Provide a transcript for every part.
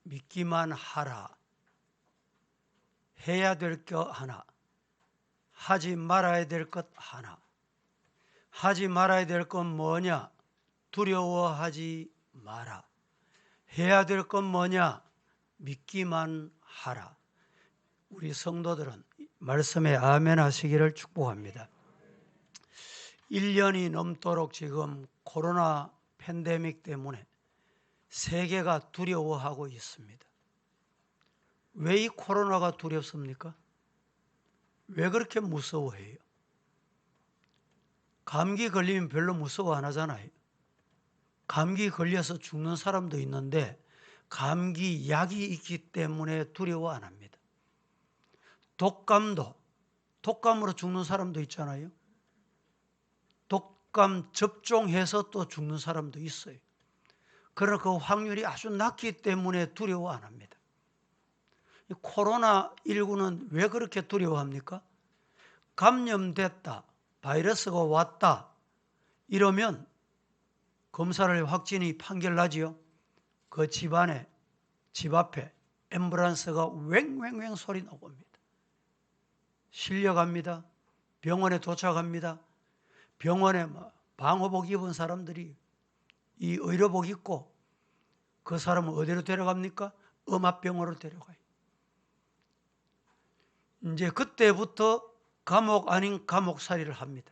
믿기만 하라. 해야 될 것 하나, 하지 말아야 될 것 하나. 하지 말아야 될 건 뭐냐? 두려워하지 마라. 해야 될 건 뭐냐? 믿기만 하라. 우리 성도들은 말씀에 아멘 하시기를 축복합니다. 1년이 넘도록 지금 코로나 팬데믹 때문에 세계가 두려워하고 있습니다. 왜 이 코로나가 두렵습니까? 왜 그렇게 무서워해요? 감기 걸리면 별로 무서워 안 하잖아요. 감기 걸려서 죽는 사람도 있는데 감기 약이 있기 때문에 두려워 안 합니다. 독감으로 죽는 사람도 있잖아요. 독감 접종해서 또 죽는 사람도 있어요. 그러나 그 확률이 아주 낮기 때문에 두려워 안 합니다. 코로나19는 왜 그렇게 두려워합니까? 감염됐다, 바이러스가 왔다 이러면 검사를 확진이 판결나지요. 그 집 앞에 앰뷸런스가 왱왱왱 소리 나옵니다. 실려갑니다. 병원에 도착합니다. 병원에 방호복 입은 사람들이 이 의료복 입고 그 사람을 어디로 데려갑니까? 음압병원으로 데려가요. 이제 그때부터 감옥 아닌 감옥살이를 합니다.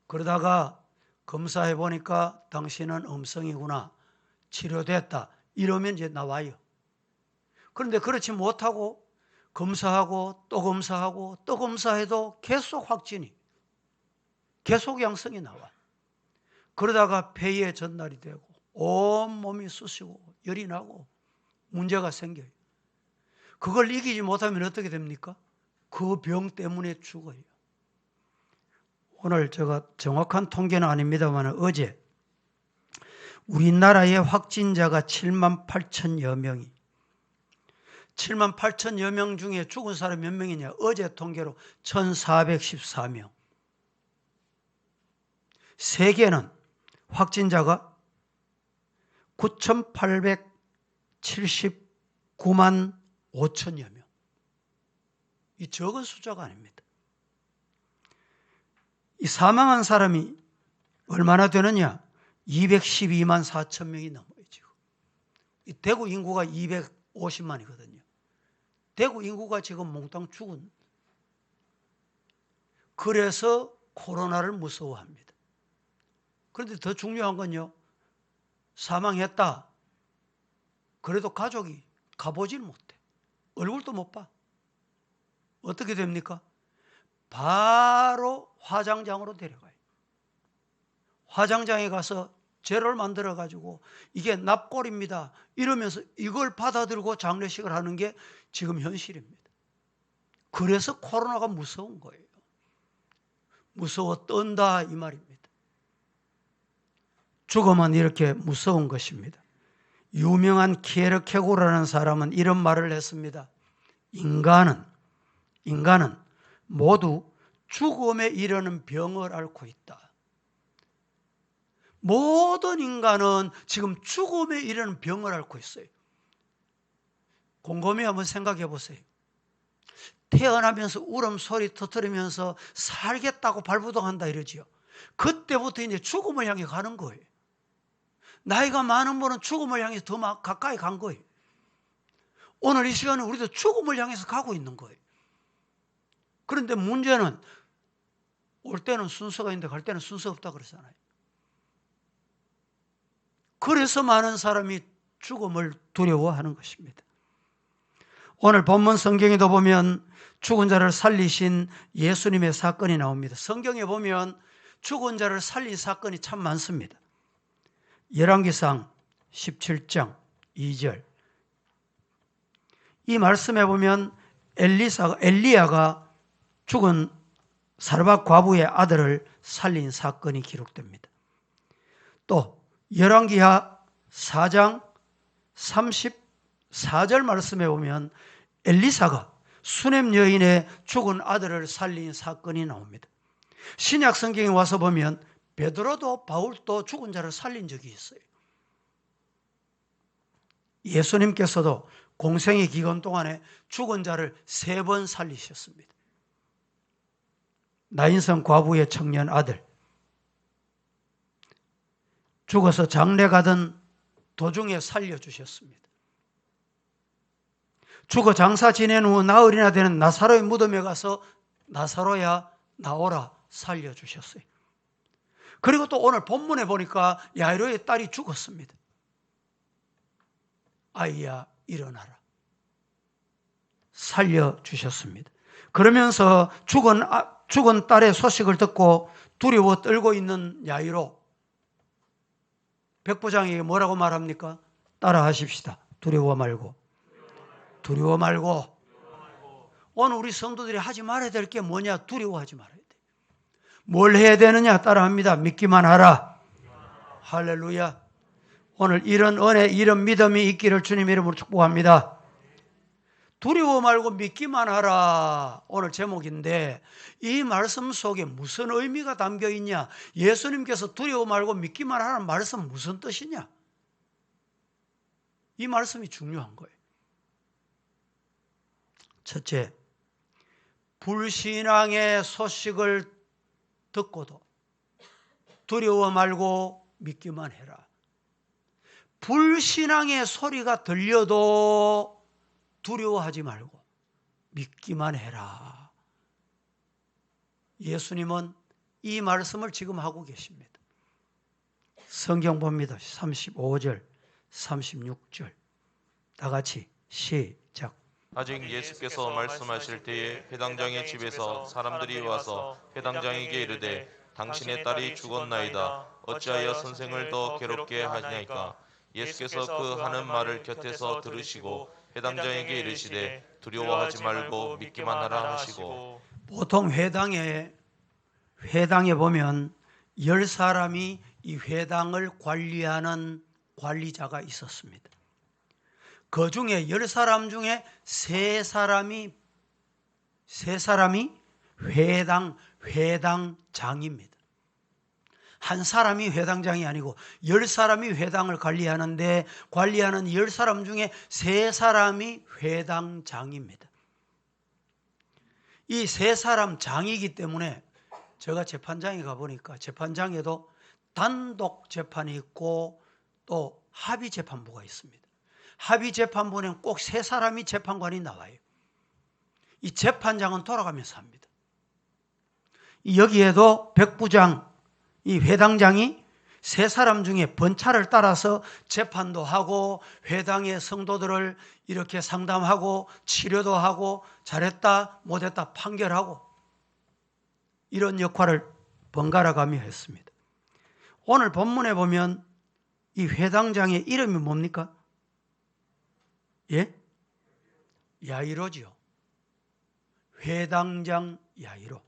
그러다가 검사해 보니까 당신은 음성이구나, 치료됐다 이러면 이제 나와요. 그런데 그렇지 못하고 검사하고 또 검사하고 또 검사해도 계속 확진이, 계속 양성이 나와. 그러다가 폐에 전달이 되고 온몸이 쑤시고 열이 나고 문제가 생겨요. 그걸 이기지 못하면 어떻게 됩니까? 그 병 때문에 죽어요. 오늘 제가 정확한 통계는 아닙니다만 어제 우리나라의 확진자가 7만 8천여 명이, 7만 8천여 명 중에 죽은 사람 몇 명이냐? 어제 통계로 1,414명. 세계는 확진자가 9,879만 5천여 명. 이 적은 숫자가 아닙니다. 이 사망한 사람이 얼마나 되느냐? 212만 4천 명이 넘어요, 지금. 이 대구 인구가 250만이거든요. 대구 인구가 지금 몽땅 죽은. 그래서 코로나를 무서워합니다. 그런데 더 중요한 건요, 사망했다. 그래도 가족이 가보질 못해. 얼굴도 못 봐. 어떻게 됩니까? 바로 화장장으로 데려가요. 화장장에 가서 죄를 만들어가지고 이게 납골입니다 이러면서 이걸 받아들고 장례식을 하는 게 지금 현실입니다. 그래서 코로나가 무서운 거예요. 무서워 떤다 이 말입니다. 죽음은 이렇게 무서운 것입니다. 유명한 키에르케고르라는 사람은 이런 말을 했습니다. 인간은 모두 죽음에 이르는 병을 앓고 있다. 모든 인간은 지금 죽음에 이르는 병을 앓고 있어요. 곰곰이 한번 생각해 보세요. 태어나면서 울음소리 터뜨리면서 살겠다고 발부동한다 이러지요. 그때부터 이제 죽음을 향해 가는 거예요. 나이가 많은 분은 죽음을 향해서 더 가까이 간 거예요. 오늘 이 시간에 우리도 죽음을 향해서 가고 있는 거예요. 그런데 문제는 올 때는 순서가 있는데 갈 때는 순서 없다 그러잖아요. 그래서 많은 사람이 죽음을 두려워하는 것입니다. 오늘 본문 성경에도 보면 죽은 자를 살리신 예수님의 사건이 나옵니다. 성경에 보면 죽은 자를 살린 사건이 참 많습니다. 열왕기상 17장 2절. 이 말씀에 보면 엘리야가 죽은 사르밧 과부의 아들을 살린 사건이 기록됩니다. 또 열왕기하 4장 34절 말씀에 보면 엘리사가 수넴 여인의 죽은 아들을 살린 사건이 나옵니다. 신약 성경에 와서 보면 베드로도 바울도 죽은 자를 살린 적이 있어요. 예수님께서도 공생의 기간 동안에 죽은 자를 3번 살리셨습니다. 나인성 과부의 청년 아들, 죽어서 장례 가던 도중에 살려주셨습니다. 죽어 장사 지낸 후 나흘이나 되는 나사로의 무덤에 가서 나사로야 나오라 살려주셨어요. 그리고 또 오늘 본문에 보니까 야이로의 딸이 죽었습니다. 아이야 일어나라 살려주셨습니다. 그러면서 죽은 딸의 소식을 듣고 두려워 떨고 있는 야이로, 백부장에게 뭐라고 말합니까? 따라 하십시다. 두려워 말고. 두려워 말고. 오늘 우리 성도들이 하지 말아야 될 게 뭐냐? 두려워하지 말아야 돼. 뭘 해야 되느냐? 따라합니다. 믿기만 하라. 할렐루야. 오늘 이런 은혜, 이런 믿음이 있기를 주님 이름으로 축복합니다. 두려워 말고 믿기만 하라. 오늘 제목인데 이 말씀 속에 무슨 의미가 담겨 있냐? 예수님께서 두려워 말고 믿기만 하라는 말씀 무슨 뜻이냐? 이 말씀이 중요한 거예요. 첫째, 불신앙의 소식을 듣고도 두려워 말고 믿기만 해라. 불신앙의 소리가 들려도 두려워하지 말고 믿기만 해라. 예수님은 이 말씀을 지금 하고 계십니다. 성경 봅니다. 35절, 36절. 다 같이 시작. 아직 예수께서 말씀하실 때에 회당장의 집에서 사람들이 와서 회당장에게 이르되 당신의 딸이 죽었나이다. 어찌하여 선생을 더 괴롭게 하냐이까. 예수께서 그 하는 말을 곁에서 들으시고 회당장에게 이르시되 두려워하지 말고 믿기만 하라 하시고. 보통 회당에 보면 10사람이 이 회당을 관리하는 관리자가 있었습니다. 그 중에 10사람 중에 3사람이 회당장입니다. 한 사람이 회당장이 아니고 10사람이 회당을 관리하는데 관리하는 10사람 중에 3사람이 회당장입니다. 이 3사람 장이기 때문에 제가 재판장에 가보니까 재판장에도 단독 재판이 있고 또 합의 재판부가 있습니다. 합의 재판부는 꼭 3사람이 재판관이 나와요. 이 재판장은 돌아가면서 합니다. 여기에도 백부장, 이 회당장이 3사람 중에 번차를 따라서 재판도 하고 회당의 성도들을 이렇게 상담하고 치료도 하고 잘했다 못했다 판결하고 이런 역할을 번갈아 가며 했습니다. 오늘 본문에 보면 이 회당장의 이름이 뭡니까? 예? 야이로지요. 회당장 야이로.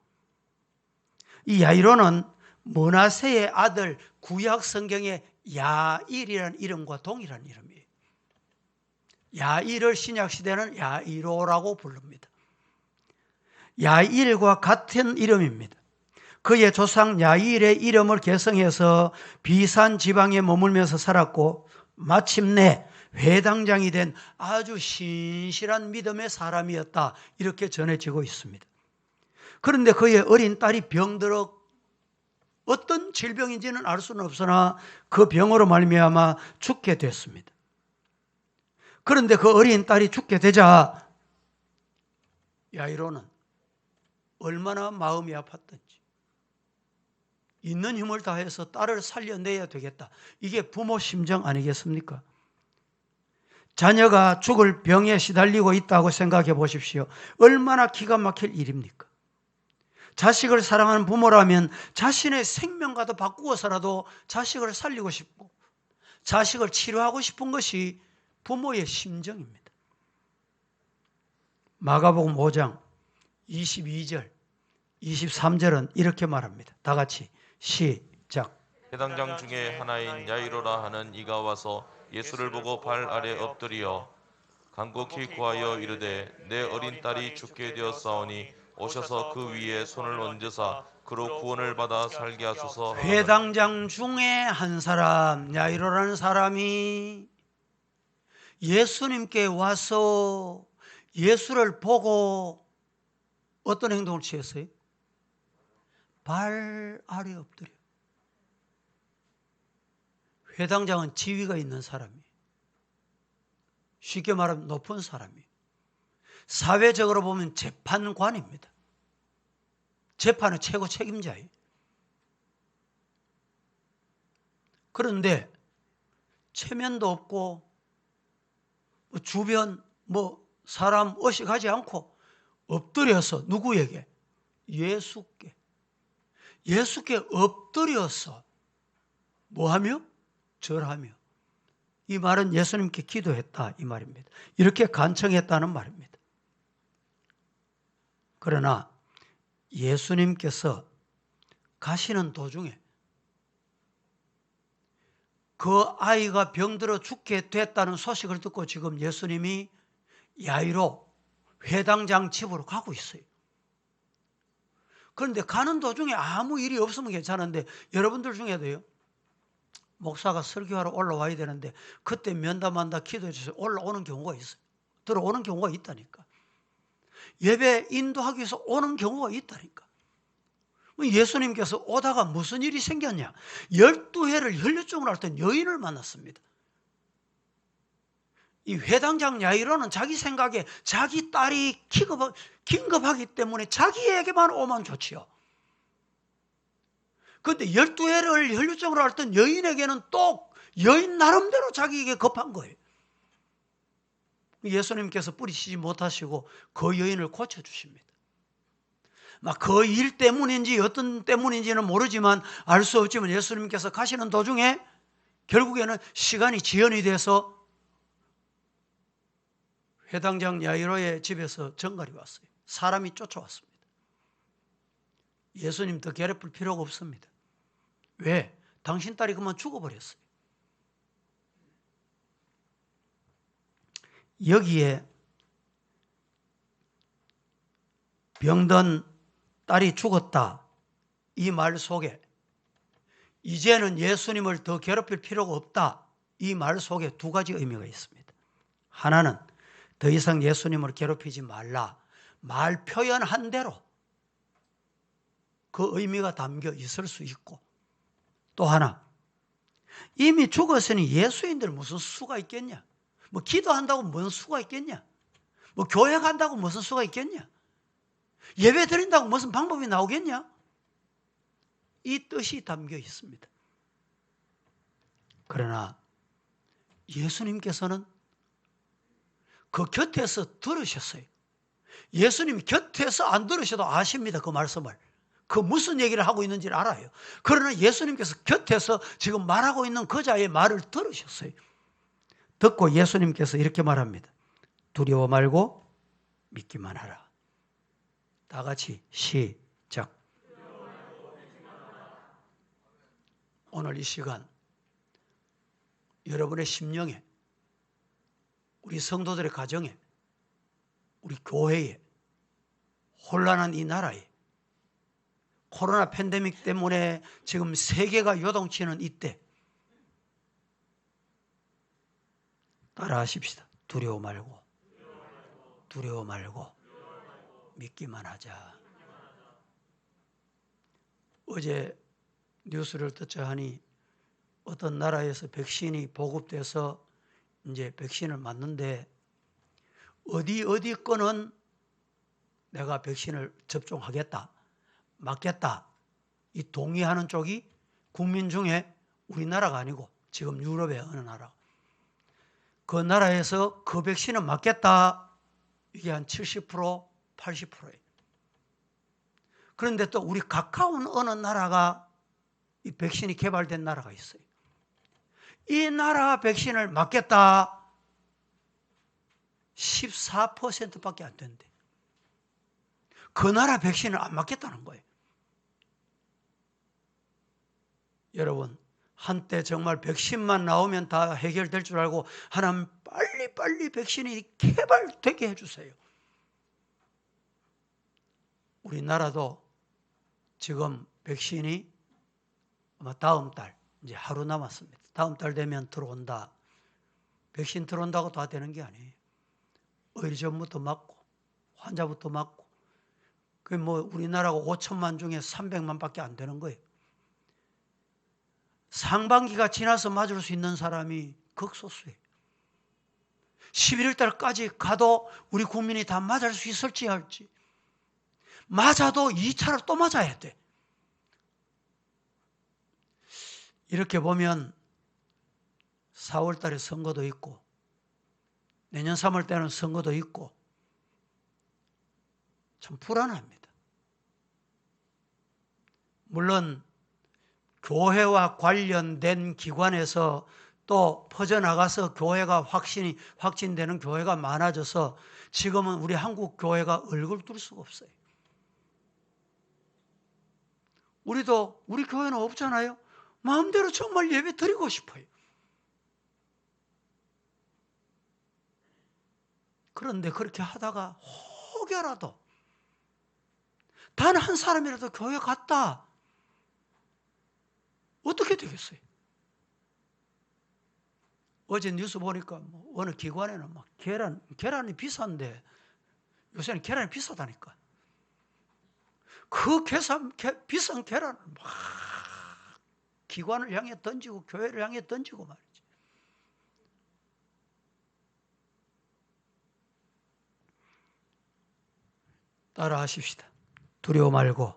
이 야이로는 므낫세의 아들 구약 성경의 야일이라는 이름과 동일한 이름이에요. 야일을 신약 시대는 야이로라고 부릅니다. 야일과 같은 이름입니다. 그의 조상 야일의 이름을 계승해서 비산 지방에 머물면서 살았고 마침내 회당장이 된 아주 신실한 믿음의 사람이었다. 이렇게 전해지고 있습니다. 그런데 그의 어린 딸이 병들어 어떤 질병인지는 알 수는 없으나 그 병으로 말미암아 죽게 됐습니다. 그런데 그 어린 딸이 죽게 되자 야이로는 얼마나 마음이 아팠던지 있는 힘을 다해서 딸을 살려내야 되겠다. 이게 부모 심정 아니겠습니까? 자녀가 죽을 병에 시달리고 있다고 생각해 보십시오. 얼마나 기가 막힐 일입니까? 자식을 사랑하는 부모라면 자신의 생명과도 바꾸어서라도 자식을 살리고 싶고 자식을 치료하고 싶은 것이 부모의 심정입니다. 마가복음 5장 22절, 23절은 이렇게 말합니다. 다 같이 시작. 회당장 중에 하나인 야이로라 하는 이가 와서 예수를 보고 발 아래 엎드리어 간곡히 구하여 이르되 내 어린 딸이 죽게 되었사오니 오셔서 그 위에 손을 얹으사 그로 구원을 받아 살게 하소서. 회당장 중에 한 사람 야이로라는 사람이 예수님께 와서 예수를 보고 어떤 행동을 취했어요? 발 아래 엎드려. 회당장은 지위가 있는 사람이에요. 쉽게 말하면 높은 사람이에요. 사회적으로 보면 재판관입니다. 재판의 최고 책임자예요. 그런데 체면도 없고 주변 사람 의식하지 않고 엎드려서 누구에게? 예수께 엎드려서 뭐하며? 절하며. 이 말은 예수님께 기도했다 이 말입니다. 이렇게 간청했다는 말입니다. 그러나 예수님께서 가시는 도중에 그 아이가 병들어 죽게 됐다는 소식을 듣고 지금 예수님이 야이로 회당장 집으로 가고 있어요. 그런데 가는 도중에 아무 일이 없으면 괜찮은데 여러분들 중에도요, 목사가 설교하러 올라와야 되는데 그때 면담한다 기도해 주세요. 올라오는 경우가 있어요. 들어오는 경우가 있다니까. 예배 인도하기 위해서 오는 경우가 있다니까. 예수님께서 오다가 무슨 일이 생겼냐? 12해를 혈류증을 앓던 여인을 만났습니다. 이 회당장 야이로는 자기 생각에 자기 딸이 긴급하기 때문에 자기에게만 오면 좋지요. 그런데 12해를 혈류증을 앓던 여인에게는 또 여인 나름대로 자기에게 급한 거예요. 예수님께서 뿌리치지 못하시고 그 여인을 고쳐주십니다. 막 그 일 때문인지 어떤 때문인지는 모르지만 알 수 없지만 예수님께서 가시는 도중에 결국에는 시간이 지연이 돼서 회당장 야이로의 집에서 정갈이 왔어요. 사람이 쫓아왔습니다. 예수님 더 괴롭힐 필요가 없습니다. 왜? 당신 딸이 그만 죽어버렸어요. 여기에 병든 딸이 죽었다 이 말 속에 이제는 예수님을 더 괴롭힐 필요가 없다 이 말 속에 두 가지 의미가 있습니다. 하나는 더 이상 예수님을 괴롭히지 말라 말 표현한 대로 그 의미가 담겨 있을 수 있고, 또 하나 이미 죽었으니 예수인들 무슨 수가 있겠냐? 기도한다고 무슨 수가 있겠냐? 교회 간다고 무슨 수가 있겠냐? 예배 드린다고 무슨 방법이 나오겠냐? 이 뜻이 담겨 있습니다. 그러나 예수님께서는 그 곁에서 들으셨어요. 예수님 곁에서 안 들으셔도 아십니다. 그 말씀을. 그 무슨 얘기를 하고 있는지를 알아요. 그러나 예수님께서 곁에서 지금 말하고 있는 그 자의 말을 들으셨어요. 듣고 예수님께서 이렇게 말합니다. 두려워 말고 믿기만 하라. 다 같이 시작. 오늘 이 시간 여러분의 심령에, 우리 성도들의 가정에, 우리 교회에, 혼란한 이 나라에, 코로나 팬데믹 때문에 지금 세계가 요동치는 이때 따라하십시다. 두려워 말고 믿기만 하자. 어제 뉴스를 듣자 하니 어떤 나라에서 백신이 보급돼서 이제 백신을 맞는데 어디 거는 내가 백신을 접종하겠다, 맞겠다 이 동의하는 쪽이 국민 중에 우리나라가 아니고 지금 유럽의 어느 나라, 그 나라에서 그 백신은 맞겠다 이게 한 70%, 80%예요. 그런데 또 우리 가까운 어느 나라가 이 백신이 개발된 나라가 있어요. 이 나라 백신을 맞겠다 14%밖에 안 된대. 그 나라 백신을 안 맞겠다는 거예요. 여러분, 한때 정말 백신만 나오면 다 해결될 줄 알고 하나님 빨리 백신이 개발되게 해주세요. 우리나라도 지금 백신이 아마 다음 달, 이제 하루 남았습니다. 다음 달 되면 들어온다. 백신 들어온다고 다 되는 게 아니에요. 의료전부터 맞고 환자부터 맞고 그 뭐 우리나라가 5천만 중에 300만밖에 안 되는 거예요. 상반기가 지나서 맞을 수 있는 사람이 극소수예요. 11월 달까지 가도 우리 국민이 다 맞을 수 있을지 할지. 맞아도 2차를 또 맞아야 돼. 이렇게 보면 4월 달에 선거도 있고 내년 3월 때는 선거도 있고 참 불안합니다. 물론 교회와 관련된 기관에서 또 퍼져나가서 교회가 확진되는 교회가 많아져서 지금은 우리 한국 교회가 얼굴 뚫을 수가 없어요. 우리 교회는 없잖아요. 마음대로 정말 예배 드리고 싶어요. 그런데 그렇게 하다가 혹여라도 단 한 사람이라도 교회 갔다 어떻게 되겠어요? 어제 뉴스 보니까 뭐 어느 기관에는 막 계란이 비싼데 요새는 계란이 비싸다니까. 그 비싼 계란을 막 기관을 향해 던지고 교회를 향해 던지고 말이지. 따라 하십시다. 두려워 말고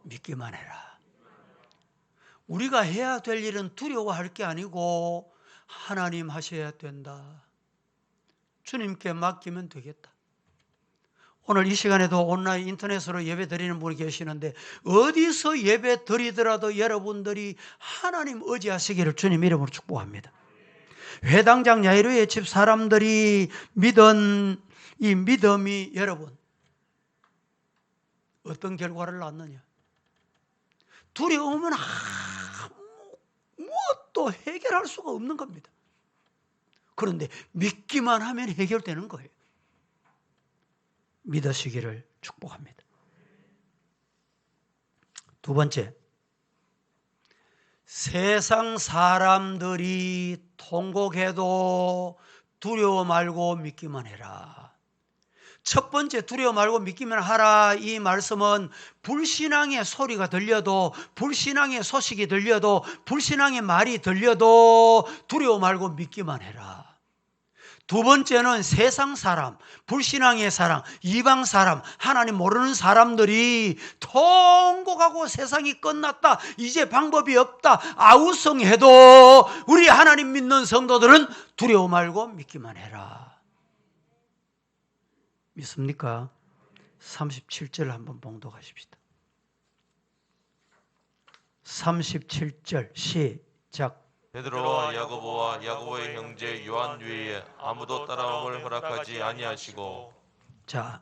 믿기만 해라. 우리가 해야 될 일은 두려워할 게 아니고 하나님 하셔야 된다. 주님께 맡기면 되겠다. 오늘 이 시간에도 온라인 인터넷으로 예배 드리는 분이 계시는데 어디서 예배 드리더라도 여러분들이 하나님 의지하시기를 주님 이름으로 축복합니다. 회당장 야이로의 집 사람들이 믿은 이 믿음이 여러분 어떤 결과를 낳느냐? 두려움은 무엇도 해결할 수가 없는 겁니다. 그런데 믿기만 하면 해결되는 거예요. 믿으시기를 축복합니다. 두 번째, 세상 사람들이 통곡해도 두려워 말고 믿기만 해라. 첫 번째 두려워 말고 믿기만 하라 이 말씀은 불신앙의 소리가 들려도 불신앙의 소식이 들려도 불신앙의 말이 들려도 두려워 말고 믿기만 해라. 두 번째는 세상 사람, 불신앙의 사람, 이방 사람, 하나님 모르는 사람들이 통곡하고 세상이 끝났다, 이제 방법이 없다, 아우성해도 우리 하나님 믿는 성도들은 두려워 말고 믿기만 해라. 믿습니까? 37절 한번 봉독하십시다. 37절 시작. 베드로와 야고보의 형제 요한 외에 아무도 따라옴을 허락하지 아니하시고. 자,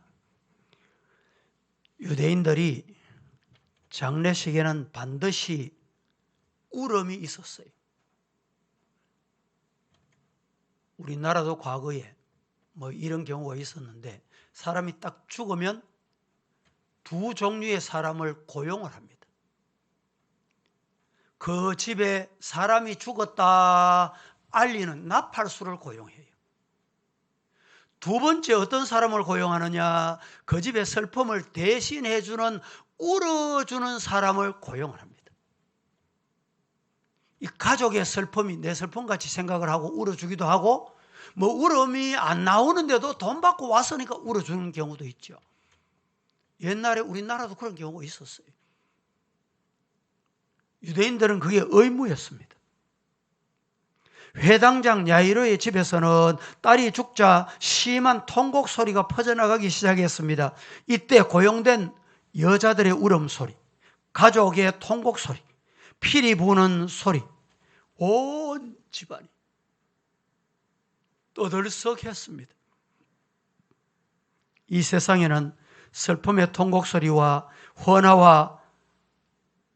유대인들이 장례식에는 반드시 울음이 있었어요. 우리나라도 과거에 뭐 이런 경우가 있었는데 사람이 딱 죽으면 두 종류의 사람을 고용을 합니다. 그 집에 사람이 죽었다 알리는 나팔수를 고용해요. 두 번째 어떤 사람을 고용하느냐? 그 집의 슬픔을 대신해주는 울어주는 사람을 고용을 합니다. 이 가족의 슬픔이 내 슬픔같이 생각을 하고 울어주기도 하고 뭐 울음이 안 나오는데도 돈 받고 왔으니까 울어주는 경우도 있죠. 옛날에 우리나라도 그런 경우가 있었어요. 유대인들은 그게 의무였습니다. 회당장 야이로의 집에서는 딸이 죽자 심한 통곡 소리가 퍼져나가기 시작했습니다. 이때 고용된 여자들의 울음소리, 가족의 통곡 소리, 피리 부는 소리, 온 집안이 떠들썩했습니다. 이 세상에는 슬픔의 통곡 소리와 헌화와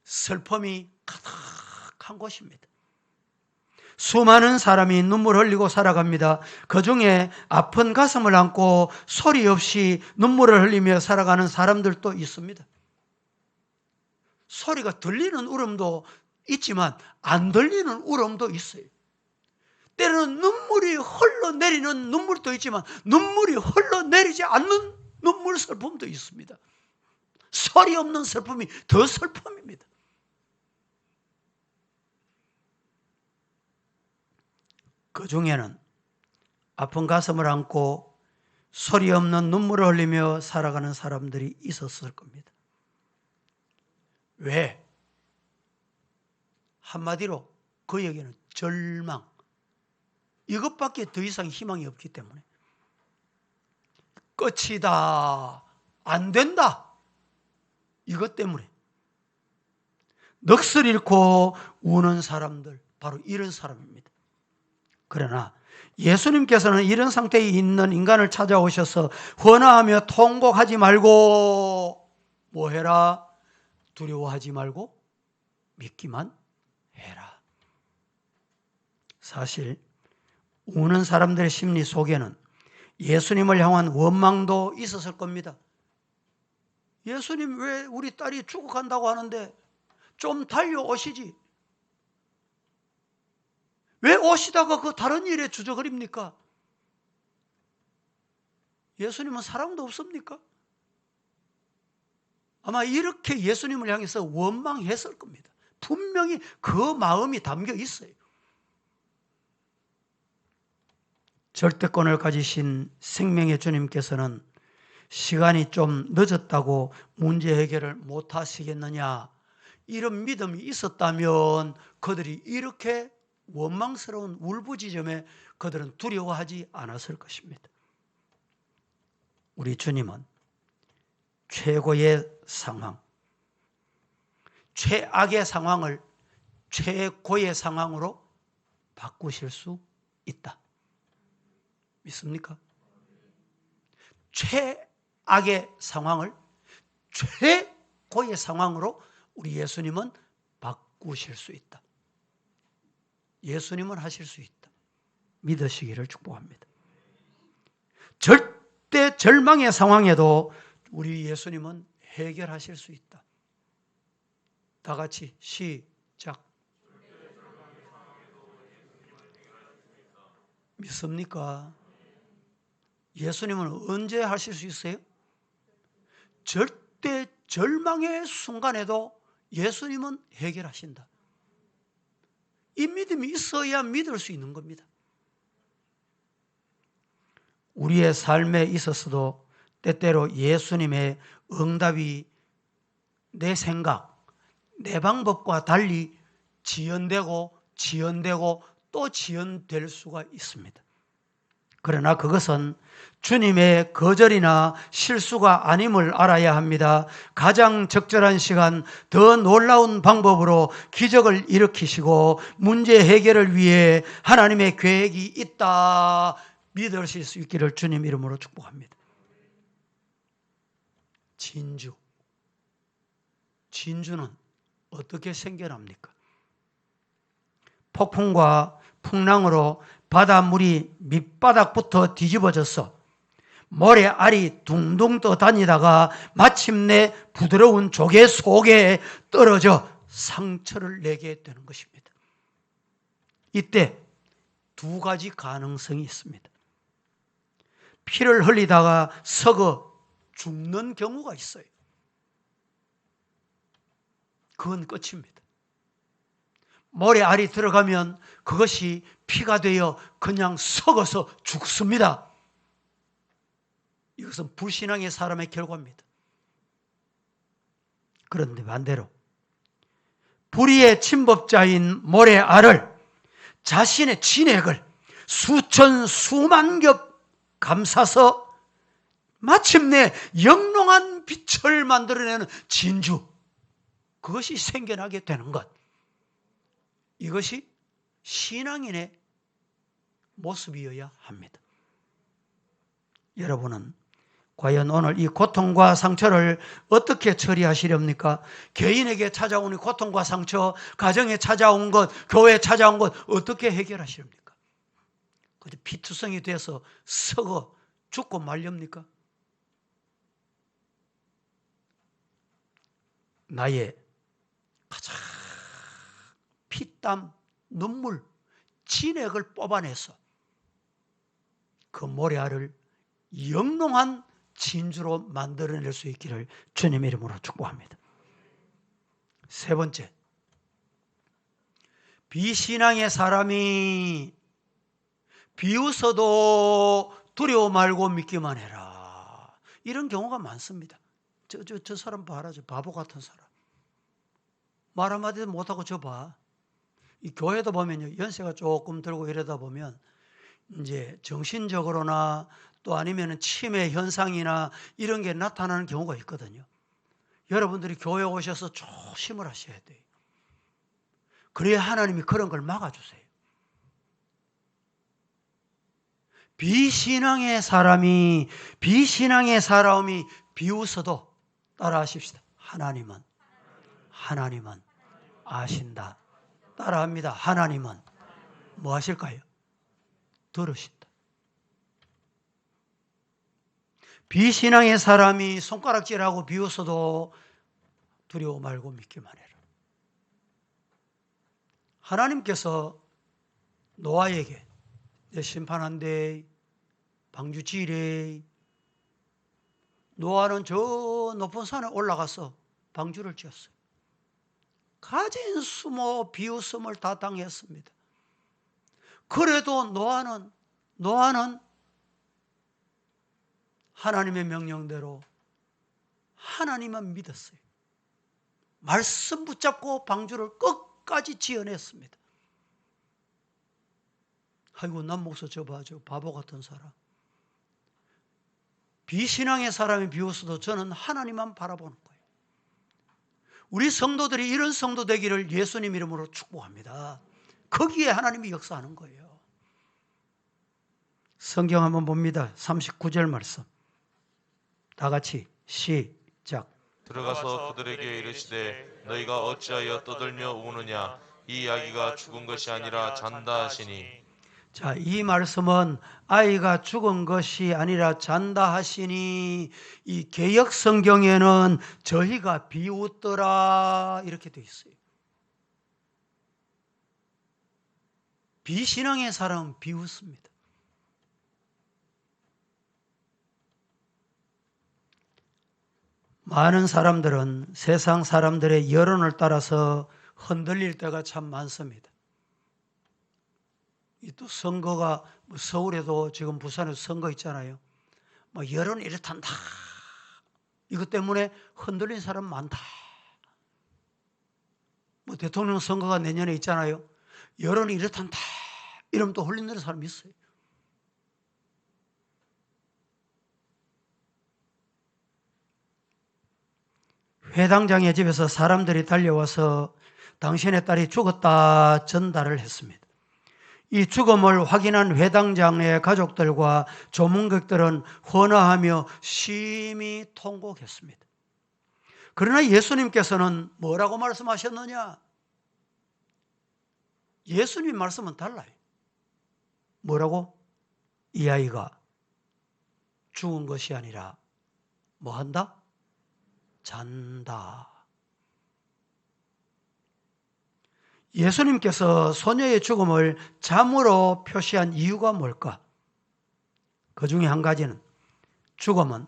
슬픔이 가득한 곳입니다. 수많은 사람이 눈물 흘리고 살아갑니다. 그중에 아픈 가슴을 안고 소리 없이 눈물을 흘리며 살아가는 사람들도 있습니다. 소리가 들리는 울음도 있지만 안 들리는 울음도 있어요. 때로는 눈물이 흘러내리는 눈물도 있지만 눈물이 흘러내리지 않는 눈물 슬픔도 있습니다. 설이 없는 슬픔이 더 슬픔입니다. 그 중에는 아픈 가슴을 안고 소리 없는 눈물을 흘리며 살아가는 사람들이 있었을 겁니다. 왜? 한마디로 그에게는 절망, 이것밖에 더 이상 희망이 없기 때문에 끝이다, 안 된다, 이것 때문에 넋을 잃고 우는 사람들, 바로 이런 사람입니다. 그러나 예수님께서는 이런 상태에 있는 인간을 찾아오셔서 헌화하며 통곡하지 말고 뭐 해라? 두려워하지 말고 믿기만 해라. 사실 우는 사람들의 심리 속에는 예수님을 향한 원망도 있었을 겁니다. 예수님, 왜 우리 딸이 죽어간다고 하는데 좀 달려오시지? 왜 오시다가 그 다른 일에 주저거립니까? 예수님은 사랑도 없습니까? 아마 이렇게 예수님을 향해서 원망했을 겁니다. 분명히 그 마음이 담겨 있어요. 절대권을 가지신 생명의 주님께서는 시간이 좀 늦었다고 문제 해결을 못 하시겠느냐, 이런 믿음이 있었다면 그들이 이렇게 원망스러운 울부짖음에 그들은 두려워하지 않았을 것입니다. 우리 주님은 최고의 상황, 최악의 상황을 최고의 상황으로 바꾸실 수 있다. 믿습니까? 최악의 상황을 최고의 상황으로 우리 예수님은 바꾸실 수 있다. 예수님은 하실 수 있다. 믿으시기를 축복합니다. 절대 절망의 상황에도 우리 예수님은 해결하실 수 있다. 다 같이 시작. 믿습니까? 예수님은 언제 하실 수 있어요? 절대 절망의 순간에도 예수님은 해결하신다. 이 믿음이 있어야 믿을 수 있는 겁니다. 우리의 삶에 있어서도 때때로 예수님의 응답이 내 생각, 내 방법과 달리 지연되고 또 지연될 수가 있습니다. 그러나 그것은 주님의 거절이나 실수가 아님을 알아야 합니다. 가장 적절한 시간, 더 놀라운 방법으로 기적을 일으키시고 문제 해결을 위해 하나님의 계획이 있다 믿으실 수 있기를 주님 이름으로 축복합니다. 진주는 어떻게 생겨납니까? 폭풍과 풍랑으로 바닷물이 밑바닥부터 뒤집어져서 모래알이 둥둥 떠다니다가 마침내 부드러운 조개 속에 떨어져 상처를 내게 되는 것입니다. 이때 두 가지 가능성이 있습니다. 피를 흘리다가 썩어 죽는 경우가 있어요. 그건 끝입니다. 모래알이 들어가면 그것이 피가 되어 그냥 썩어서 죽습니다. 이것은 불신앙의 사람의 결과입니다. 그런데 반대로 불의의 침범자인 모래알을 자신의 진액을 수천 수만 겹 감싸서 마침내 영롱한 빛을 만들어내는 진주, 그것이 생겨나게 되는 것, 이것이 신앙인의 모습이어야 합니다. 여러분은 과연 오늘 이 고통과 상처를 어떻게 처리하시렵니까? 개인에게 찾아온 이 고통과 상처, 가정에 찾아온 것, 교회에 찾아온 것 어떻게 해결하시렵니까? 그런데 피투성이 돼서 썩어 죽고 말렵니까? 나의 가장 피땀, 눈물, 진액을 뽑아내서 그 모래알을 영롱한 진주로 만들어낼 수 있기를 주님 이름으로 축복합니다. 세 번째, 비신앙의 사람이 비웃어도 두려워 말고 믿기만 해라. 이런 경우가 많습니다. 저 사람 봐라. 저 바보 같은 사람. 말 한마디도 못하고 저 봐. 이 교회도 보면요, 연세가 조금 들고 이러다 보면 이제 정신적으로나 또 아니면 치매 현상이나 이런 게 나타나는 경우가 있거든요. 여러분들이 교회 오셔서 조심을 하셔야 돼요. 그래야 하나님이 그런 걸 막아주세요. 비신앙의 사람이 비웃어도 따라하십시다. 하나님은 아신다. 따라합니다. 하나님은 뭐 하실까요? 들으신다. 비신앙의 사람이 손가락질하고 비웃어도 두려워 말고 믿기만 해라. 하나님께서 노아에게 내 심판한대, 방주 지으래. 노아는 저 높은 산에 올라가서 방주를 지었어요. 가진 수모 비웃음을 다 당했습니다. 그래도 노아는 하나님의 명령대로 하나님만 믿었어요. 말씀 붙잡고 방주를 끝까지 지어냈습니다. 아이고, 남 목소 저 봐, 저 바보 같은 사람. 비신앙의 사람이 비웃어도 저는 하나님만 바라보는 거예요. 우리 성도들이 이런 성도 되기를 예수님 이름으로 축복합니다. 거기에 하나님이 역사하는 거예요. 성경 한번 봅니다. 39절 말씀. 다 같이 시작. 들어가서 그들에게 이르시되 너희가 어찌하여 떠들며 우느냐 이 아기가 죽은 것이 아니라 잔다 하시니. 자, 이 말씀은 아이가 죽은 것이 아니라 잔다 하시니, 이 개역 성경에는 저희가 비웃더라 이렇게 되어 있어요. 비신앙의 사람은 비웃습니다. 많은 사람들은 세상 사람들의 여론을 따라서 흔들릴 때가 참 많습니다. 또 선거가 서울에도 지금 부산에도 선거 있잖아요. 뭐 여론이 이렇단다. 이것 때문에 흔들린 사람 많다. 뭐 대통령 선거가 내년에 있잖아요. 여론이 이렇단다. 이러면 또 흔들리는 사람이 있어요. 회당장의 집에서 사람들이 달려와서 당신의 딸이 죽었다 전달을 했습니다. 이 죽음을 확인한 회당장의 가족들과 조문객들은 헌화하며 심히 통곡했습니다. 그러나 예수님께서는 뭐라고 말씀하셨느냐? 예수님 말씀은 달라요. 뭐라고? 이 아이가 죽은 것이 아니라 뭐 한다? 잔다. 예수님께서 소녀의 죽음을 잠으로 표시한 이유가 뭘까? 그 중에 한 가지는 죽음은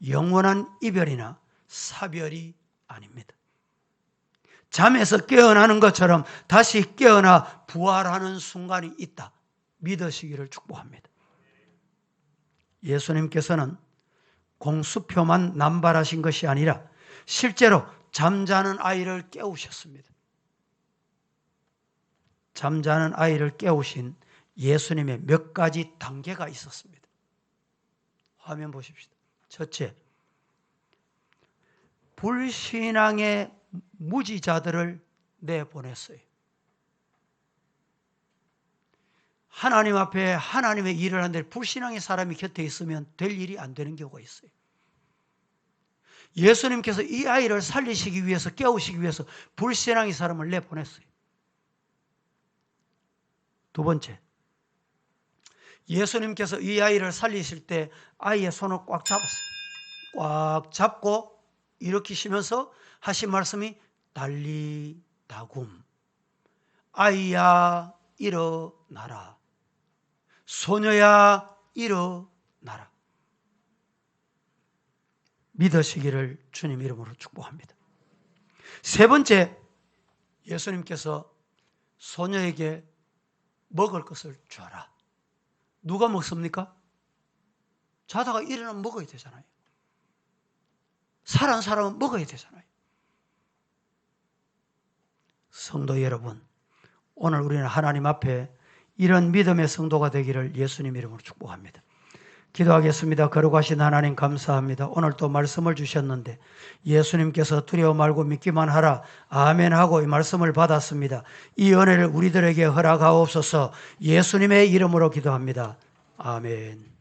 영원한 이별이나 사별이 아닙니다. 잠에서 깨어나는 것처럼 다시 깨어나 부활하는 순간이 있다. 믿으시기를 축복합니다. 예수님께서는 공수표만 남발하신 것이 아니라 실제로 잠자는 아이를 깨우셨습니다. 잠자는 아이를 깨우신 예수님의 몇 가지 단계가 있었습니다. 화면 보십시다. 첫째, 불신앙의 무지자들을 내보냈어요. 하나님 앞에 하나님의 일을 하는데 불신앙의 사람이 곁에 있으면 될 일이 안 되는 경우가 있어요. 예수님께서 이 아이를 살리시기 위해서, 깨우시기 위해서 불신앙의 사람을 내보냈어요. 두 번째, 예수님께서 이 아이를 살리실 때 아이의 손을 꽉 잡았어요. 꽉 잡고 일으키시면서 하신 말씀이 달리다굼. 아이야 일어나라. 소녀야 일어나라. 믿으시기를 주님 이름으로 축복합니다. 세 번째, 예수님께서 소녀에게 먹을 것을 줘라. 누가 먹습니까? 자다가 일어나면 먹어야 되잖아요. 살아난 사람은 먹어야 되잖아요. 성도 여러분, 오늘 우리는 하나님 앞에 이런 믿음의 성도가 되기를 예수님 이름으로 축복합니다. 기도하겠습니다. 거룩하신 하나님 감사합니다. 오늘 또 말씀을 주셨는데 예수님께서 두려워 말고 믿기만 하라. 아멘 하고 이 말씀을 받았습니다. 이 은혜를 우리들에게 허락하옵소서. 예수님의 이름으로 기도합니다. 아멘.